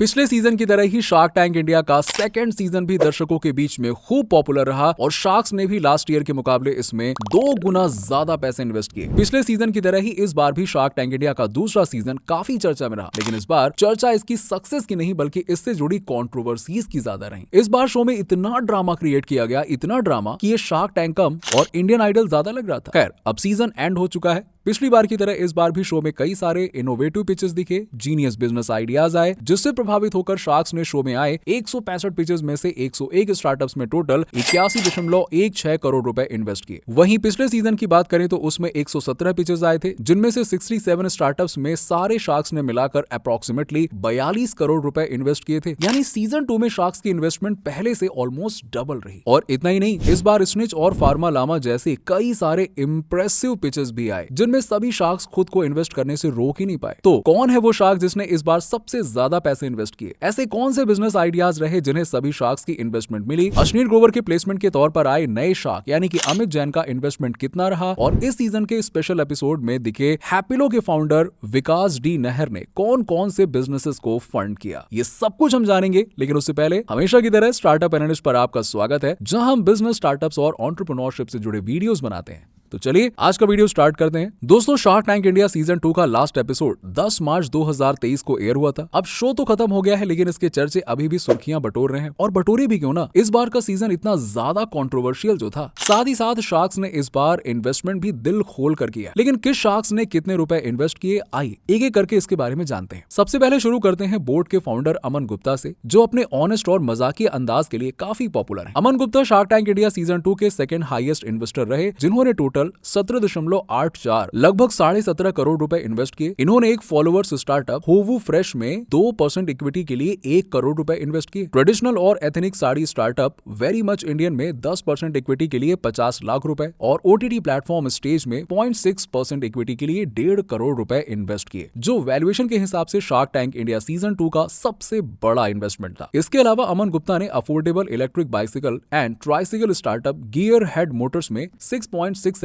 पिछले सीजन की तरह ही शार्क टैंक इंडिया का सेकंड सीजन भी दर्शकों के बीच में खूब पॉपुलर रहा और शार्क्स ने भी लास्ट ईयर के मुकाबले इसमें 2 गुना ज्यादा पैसे इन्वेस्ट किए। पिछले सीजन की तरह ही इस बार भी शार्क टैंक इंडिया का दूसरा सीजन काफी चर्चा में रहा, लेकिन इस बार चर्चा इसकी सक्सेस की नहीं बल्कि इससे जुड़ी कॉन्ट्रोवर्सीज की ज्यादा रही। इस बार शो में इतना ड्रामा क्रिएट किया गया, इतना ड्रामा कि ये शार्क टैंक कम और इंडियन आइडल ज्यादा लग रहा था। खैर, अब सीजन एंड हो चुका है। पिछली बार की तरह इस बार भी शो में कई सारे इनोवेटिव पिचेस दिखे, जीनियस बिजनेस आइडियाज आए, जिससे प्रभावित होकर शार्क्स ने शो में आए 165 पिचेस में से 101 स्टार्टअप्स में टोटल 81.16 करोड़ रुपए इन्वेस्ट किए। वहीं पिछले सीजन की बात करें तो उसमें 117 पिचेस आए थे, जिनमें से 67 स्टार्टअप्स में सारे शार्क्स ने मिलाकर अप्रोक्सीमेटली 42 करोड़ रुपए इन्वेस्ट किए थे। यानी सीजन 2 में शार्क्स की इन्वेस्टमेंट पहले से ऑलमोस्ट डबल रही। और इतना ही नहीं, इस बार स्निच और फार्मा लामा जैसे कई सारे इंप्रेसिव पिचेस भी आए, जिनमें सभी शार्क्स खुद को इन्वेस्ट करने से रोक ही नहीं पाए। तो कौन है वो शार्क जिसने इस बार सबसे ज्यादा पैसे इन्वेस्ट किए? ऐसे कौन से बिजनेस आइडियाज रहे जिन्हें सभी शार्क्स की इन्वेस्टमेंट मिली? अश्नीर ग्रोवर के प्लेसमेंट के तौर पर आए नए शार्क यानी कि अमित जैन का इन्वेस्टमेंट कितना रहा? और इस सीजन के स्पेशल एपिसोड में दिखे हैप्पिलो के फाउंडर विकास डी नहर ने कौन कौन से बिजनेसेस को फंड किया, ये सब कुछ हम जानेंगे। लेकिन उससे पहले हमेशा की तरह स्टार्टअप एनालिस्ट पर आपका स्वागत है, जहां हम बिजनेस, स्टार्टअप्स और एंटरप्रेन्योरशिप से जुड़े वीडियोस बनाते हैं। तो चलिए आज का वीडियो स्टार्ट करते हैं। दोस्तों, शार्क टैंक इंडिया सीजन 2 का लास्ट एपिसोड 10 मार्च 2023 को एयर हुआ था। अब शो तो खत्म हो गया है, लेकिन इसके चर्चे अभी भी सुर्खियां बटोर रहे हैं। और बटोरे भी क्यों ना, इस बार का सीजन इतना ज्यादा कंट्रोवर्शियल जो था। साथ ही साथ शार्क्स ने इस बार इन्वेस्टमेंट भी दिल खोल कर किया। लेकिन किस शार्क्स ने कितने रुपए इन्वेस्ट किए, आइए एक एक करके इसके बारे में जानते हैं। सबसे पहले शुरू करते हैं बोर्ड के फाउंडर अमन गुप्ता से, जो अपने ऑनेस्ट और मजाकिया अंदाज के लिए काफी पॉपुलर है। Aman Gupta shark tank India season 2 के सेकंड हाईएस्ट इन्वेस्टर रहे, जिन्होंने टोटल 17.84 लगभग 17.5 करोड़ रुपए इन्वेस्ट किए। इन्होंने एक फॉलोअर्स स्टार्टअप होवू फ्रेश में 2% इक्विटी के लिए 1 करोड़ रुपए इन्वेस्ट किए। ट्रेडिशनल और ethnic sari startup very much Indian में 10% इक्विटी के लिए 50 लाख रुपए और ओटीटी प्लेटफॉर्म स्टेज में 0.6% इक्विटी के लिए 1.5 करोड़ रुपए इन्वेस्ट किए, जो वैल्यूएशन के हिसाब से शार्क टैंक इंडिया सीजन 2 का सबसे बड़ा इन्वेस्टमेंट था। इसके अलावा अमन गुप्ता ने affordable electric bicycle and tricycle startup gear head Motors में 6.67%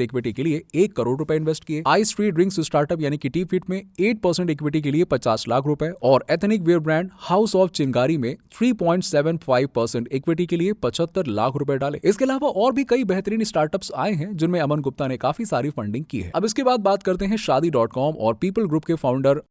इक्विटी के लिए 1 करोड़ रुपए इन्वेस्ट किए। आई स्ट्रीट ड्रिंक्स स्टार्टअप यानी कि टी फिट में 8% इक्विटी के लिए 50 लाख रुपए और ethnic wear brand house of चिंगारी में 3.75% इक्विटी के लिए 75 लाख रुपए डाले। इसके अलावा और भी कई बेहतरीन स्टार्टअप्स आए हैं, जिनमें अमन गुप्ता ने काफी सारी फंडिंग की है। अब इसके बाद बात करते हैं शादी.com और पीपल ग्रुप के फाउंडर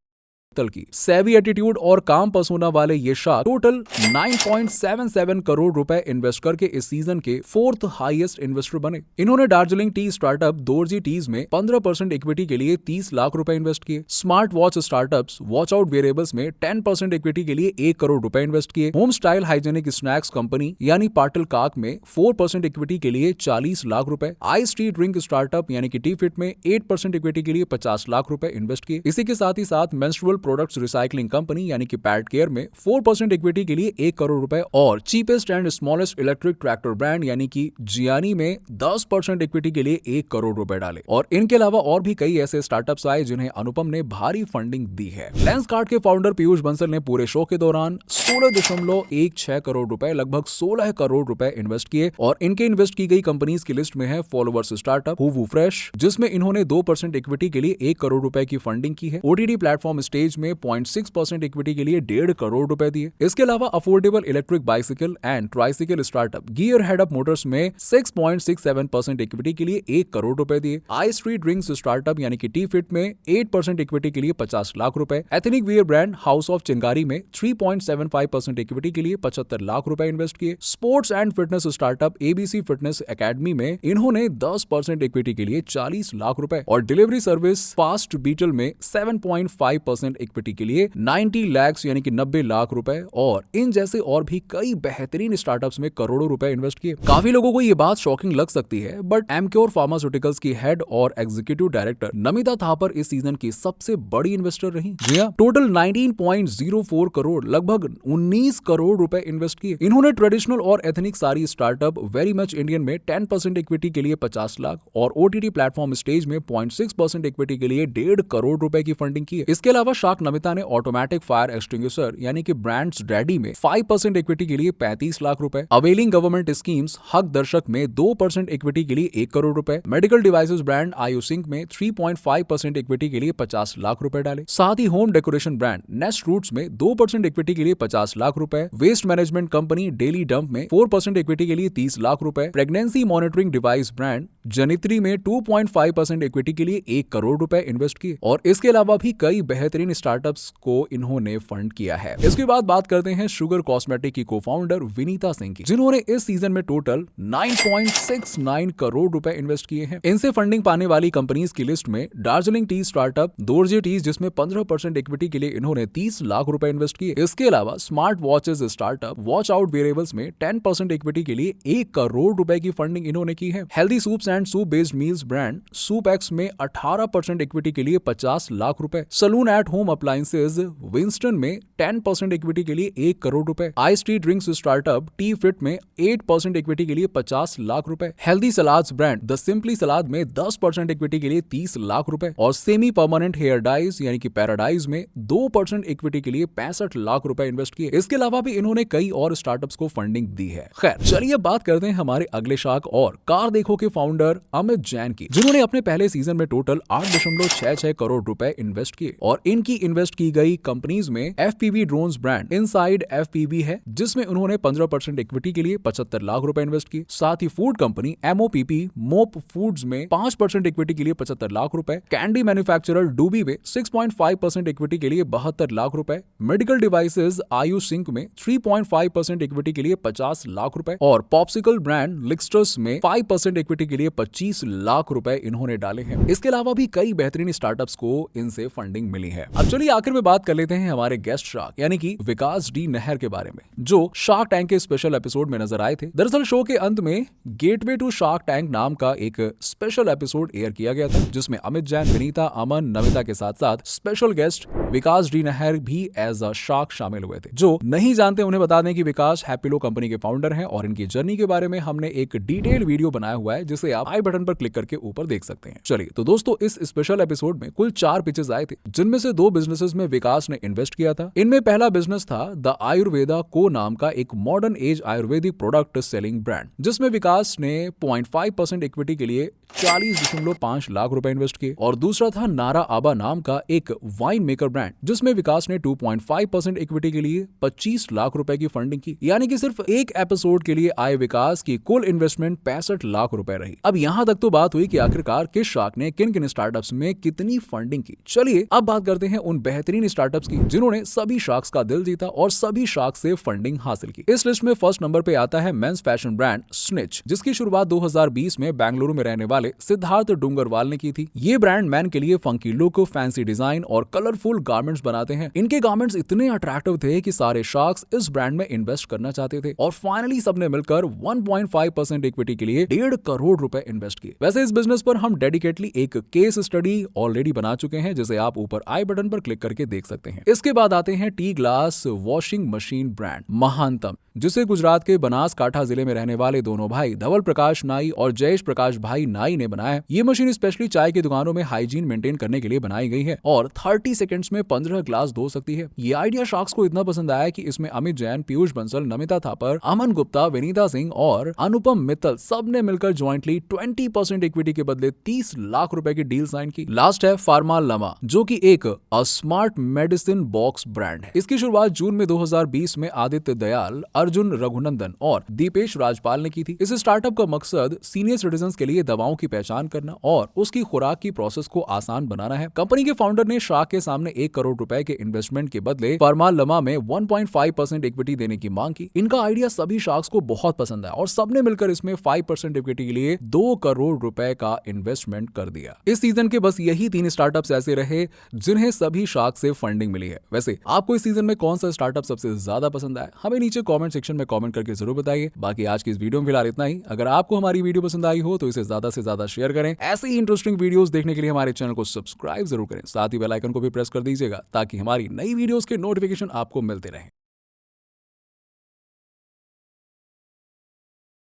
की। सेवी एटीट्यूड और काम पसूना वाले ये शार्क टोटल 9.77 करोड़ रुपए इन्वेस्ट करके इस सीजन के 4th हाईएस्ट इन्वेस्टर बने। इन्होंने Darjeeling tea startup Dorji teas में 15% इक्विटी के लिए 30 लाख रुपए इन्वेस्ट किए। Smart watch startups watch out variables में 10% इक्विटी के लिए 1 करोड़ रुपए इन्वेस्ट किए। Home style hygienic snacks company यानी पाटिल काक में 4% इक्विटी के लिए 40 लाख रुपए। आई स्ट्रीट ड्रिंक स्टार्टअप यानी कि टी फिट में 8% इक्विटी के लिए 50 लाख रुपए इन्वेस्ट किए। इसी के साथ ही साथ मेंस्ट्रुअल प्रोडक्ट्स रिसाइकलिंग कंपनी यानी कि पैड केयर में 4% इक्विटी के लिए 1 करोड़ रुपए और cheapest and smallest electric tractor brand यानी कि जियानी में 10% इक्विटी के लिए 1 करोड़ रुपए डाले। और इनके अलावा और भी कई ऐसे स्टार्टअप्स आए जिन्हें अनुपम ने भारी फंडिंग दी है। लेंसकार्ट के फाउंडर पीयूष बंसल ने पूरे शो के दौरान 16.16 करोड़ रुपए लगभग 16 करोड़ रुपए इन्वेस्ट किए और इनके इन्वेस्ट की गई कंपनीज की लिस्ट में है फॉलोवर्स स्टार्टअप होवू फ्रेश, जिसमें इन्होंने 2% इक्विटी के लिए 1 करोड़ रुपए की फंडिंग की है। ओटीटी प्लेटफॉर्म स्टेज में 0.6% इक्विटी के लिए 1.5 करोड़ रुपए दिए। इसके अलावा affordable electric bicycle and tricycle startup gear head up Motors में 6.67% इक्विटी के लिए 1 करोड़ रुपए दिए। आई स्ट्रीट ड्रिंक्स स्टार्टअप यानी कि टी फिट में 8% इक्विटी के लिए 50 लाख रुपए। Ethnic wear brand house of चिंगारी में 3.75% इक्विटी के लिए 75 लाख रुपए इन्वेस्ट किए। Sports and fitness startup ABC fitness academy में इन्होंने 10% इक्विटी के लिए 40 लाख रुपए और डिलीवरी सर्विस फास्ट बीटल में 7.5% इक्विटी के लिए 90 लाख यानी कि 90 लाख रुपए और इन जैसे और भी कई बेहतरीन स्टार्टअप्स में करोड़ों रुपए इन्वेस्ट किए। काफी लोगों को ये बात शॉकिंग लग सकती है, बट एमक्योर फार्मास्यूटिकल्स की हेड और एग्जीक्यूटिव डायरेक्टर नमिता थापर इस सीजन की सबसे बड़ी इन्वेस्टर रही। जी हां, टोटल 19.04 करोड़ लगभग 19 करोड़ रुपए इन्वेस्ट किए। इन्होंने ट्रेडिशनल और ethnic sari startup very much Indian में 10% इक्विटी के लिए 50 लाख और ओटीटी प्लेटफॉर्म स्टेज में 0.6% इक्विटी के लिए 1.5 करोड़ रुपए की फंडिंग की है। इसके अलावा शार्क नमिता ने ऑटोमेटिक फायर एक्सटिंग्विशर यानी कि ब्रांड्स डैडी में 5% इक्विटी के लिए 35 लाख रुपए, अवेलिंग गवर्नमेंट स्कीम्स हक दर्शक में 2% इक्विटी के लिए 1 करोड़ रुपए, मेडिकल डिवाइसेस ब्रांड आयुसिंक में 3.5% इक्विटी के लिए 50 लाख रुपए डाले। साथ ही home decoration brand nest roots में 2% इक्विटी के लिए 50 लाख रुपए, waste management company daily dump में 4% इक्विटी के लिए 30 लाख रुपए, pregnancy monitoring device brand Janitri में 2.5% इक्विटी के लिए 1 करोड़ रुपए इन्वेस्ट किए। और इसके अलावा भी कई बेहतरीन स्टार्टअप्स को इन्होंने फंड किया है। इसके बाद बात करते हैं शुगर कॉस्मेटिक की को-फाउंडर विनीता सिंह की, जिन्होंने इस सीजन में टोटल 9.69 करोड़ रुपए इन्वेस्ट किए हैं। इनसे फंडिंग पाने वाली कंपनीज की लिस्ट में Darjeeling tea startup, Dorje teas जिसमें 15% इक्विटी के लिए इन्होंने 30 लाख रुपए इन्वेस्ट किए। इसके अलावा smart watches startup watch out wearables में 10% इक्विटी के लिए 1 करोड़ रुपए की फंडिंग इन्होंने की है। Healthy soups and soup based meals brand soup X में 18% इक्विटी के लिए 50 लाख रुपए, salon at home appliances Winston में 10% इक्विटी के लिए 1 करोड़ रुपए, ice tea drinks startup tea fit में 8% इक्विटी के लिए 50 लाख रुपए, healthy salads brand the simply salad में 10% इक्विटी के लिए 30 लाख रुपए और सेमी परमानेंट हेयर डाइज यानी कि पैराडाइज में 2% इक्विटी के लिए 65 लाख रुपए इन्वेस्ट किए। इसके अलावा भी इन्होंने कई और स्टार्टअप्स को फंडिंग दी है। खैर चलिए बात करते हैं हमारे अगले शार्क और कार देखो के फाउंडर अमित जैन की, जिन्होंने अपने पहले सीजन में टोटल 8.66 करोड़ रुपए इन्वेस्ट किए। और इनकी इन्वेस्ट की गई कंपनीज में FPV drones brand inside FPV है, जिसमें उन्होंने 15% इक्विटी के लिए 75 लाख रुपए इन्वेस्ट किए। साथ ही फूड कंपनी एमओपीपी मोप फूड्स में 5% इक्विटी के लिए 75 लाख रुपए, कैंडी मैन्युफैक्चरर डूबी में 6.5% इक्विटी के लिए 72 लाख रुपए, मेडिकल डिवाइसेज आयुसिंक में 3.5% इक्विटी के लिए 50 लाख रुपए और पॉप्सिकल ब्रांड लिक्स्टर्स में 5% इक्विटी के लिए 25 लाख रुपए इन्होंने डाले हैं। इसके अलावा भी कई बेहतरीन स्टार्टअप्स को इनसे फंडिंग मिली है। अब चलिए आखिर में बात कर लेते हैं हमारे गेस्ट शार्क यानी कि विकास डी नहर के बारे में, जो शार्क टैंक के स्पेशल एपिसोड में नजर आए थे। दरअसल शो के अंत में गेटवे टू शार्क टैंक नाम का एक स्पेशल एपिसोड एयर किया गया था, जिसमें अमित जैन, विनीता, अमन, नमिता के साथ साथ स्पेशल गेस्ट विकास डी नहर भी एज अ शार्क शामिल हुए थे। जो नहीं जानते उन्हें बता दें कि विकास हैप्पीलो कंपनी के फाउंडर हैं और इनकी जर्नी के बारे में हमने एक डिटेल वीडियो बनाया हुआ है, जिसे आप आई बटन पर क्लिक करके ऊपर देख सकते हैं। चलिए तो दोस्तों, इस स्पेशल एपिसोड में कुल 4 पिचेस आए थे, जिनमें से 2 बिजनेसेस में विकास ने इन्वेस्ट किया था। इनमें पहला बिजनेस था द आयुर्वेदा को नाम का एक modern age Ayurvedic product selling brand, जिसमें विकास ने 0.5% इक्विटी के लिए 40.5 लाख रुपए इन्वेस्ट किए। और दूसरा था नारा आबा नाम का एक वाइन मेकर ब्रांड, जिसमें विकास ने 2.5% इक्विटी के लिए 25 लाख रुपए की फंडिंग की। यानी कि सिर्फ एक एपिसोड के लिए आए विकास की कुल इन्वेस्टमेंट 65 लाख रुपए रही। अब यहाँ तक तो बात हुई कि आखिरकार किस शार्क ने किन किन स्टार्टअप्स में कितनी फंडिंग की। चलिए अब बात करते हैं उन बेहतरीन स्टार्टअप्स की जिन्होंने सभी शार्क्स का दिल जीता और सभी शार्क से फंडिंग हासिल की। इस लिस्ट में फर्स्ट नंबर पे आता है मेंस फैशन ब्रांड स्निच, जिसकी शुरुआत 2020 में बेंगलुरु में रहने वाले सिद्धार्थ डूंगरवाल ने की थी। ये ब्रांड मैन के लिए फंकी लुक, फैंसी डिजाइन और कलरफुल गारमेंट्स बनाते हैं। इनके गारमेंट्स इतने अट्रैक्टिव थे कि सारे शार्क्स इस ब्रांड में इन्वेस्ट करना चाहते थे और फाइनली सबने मिलकर 1.5% इक्विटी के लिए 1.5 करोड़ रुपए इन्वेस्ट किए। वैसे इस बिजनेस पर हम डेडिकेटली एक केस स्टडी ऑलरेडी बना चुके हैं, जिसे आप ऊपर आई बटन पर क्लिक करके देख सकते हैं। इसके बाद आते हैं T glass washing machine brand महानतम, जिसे गुजरात के बनासकांठा जिले में रहने वाले दोनों भाई धवल प्रकाश नाई और जयेश प्रकाश भाई नाई ने बनाया। ये मशीन स्पेशली चाय की दुकानों में हाइजीन मेंटेन करने के लिए बनाई गई है और 30 सेकंड्स में 15 ग्लास धो सकती है। ये आइडिया शार्क्स को इतना पसंद आया कि इसमें अमित जैन, पीयूष बंसल, नमिता थापर, अमन गुप्ता, विनीता सिंह और अनुपम मित्तल सब ने मिलकर ज्वाइंटली 20% इक्विटी के बदले 30 लाख रुपए की डील साइन की। लास्ट है फार्मा लमा, जो कि एक स्मार्ट मेडिसिन बॉक्स ब्रांड है। इसकी शुरुआत जून में 2020 में आदित्य दयाल, अर्जुन रघुनंदन और दीपेश राजपाल ने की थी। इस स्टार्टअप का मकसद सीनियर सिटीजन्स के लिए दवाओं की पहचान करना और उसकी खुराक की प्रोसेस को आसान बनाना है। कंपनी के फाउंडर ने शार्क के सामने 1 करोड़ रुपए के इन्वेस्टमेंट के बदले फार्मा लमा में 1.5% इक्विटी देने की मांग की। इनका आइडिया सभी शार्क्स को बहुत पसंद आया और सबने मिलकर इसमें 5% इक्विटी के लिए 2 करोड़ रुपए का इन्वेस्टमेंट कर दिया। इस सीजन के बस यही 3 स्टार्टअप्स ऐसे रहे जिन्हें सभी शार्क से फंडिंग मिली है। वैसे आपको इस सीजन में कौन सा स्टार्टअप सबसे ज्यादा पसंद आया, हमें नीचे कमेंट सेक्शन में कमेंट करके जरूर बताइए। बाकी आज की इस वीडियो में फिलहाल इतना ही। अगर आपको हमारी वीडियो पसंद आई हो तो इसे ज्यादा से ज्यादा शेयर करें। ऐसे ही इंटरेस्टिंग वीडियोस देखने के लिए हमारे चैनल को सब्सक्राइब जरूर करें, साथ ही बेल आइकन को भी प्रेस कर दीजिएगा ताकि हमारी नई वीडियोस के नोटिफिकेशन आपको मिलते रहें।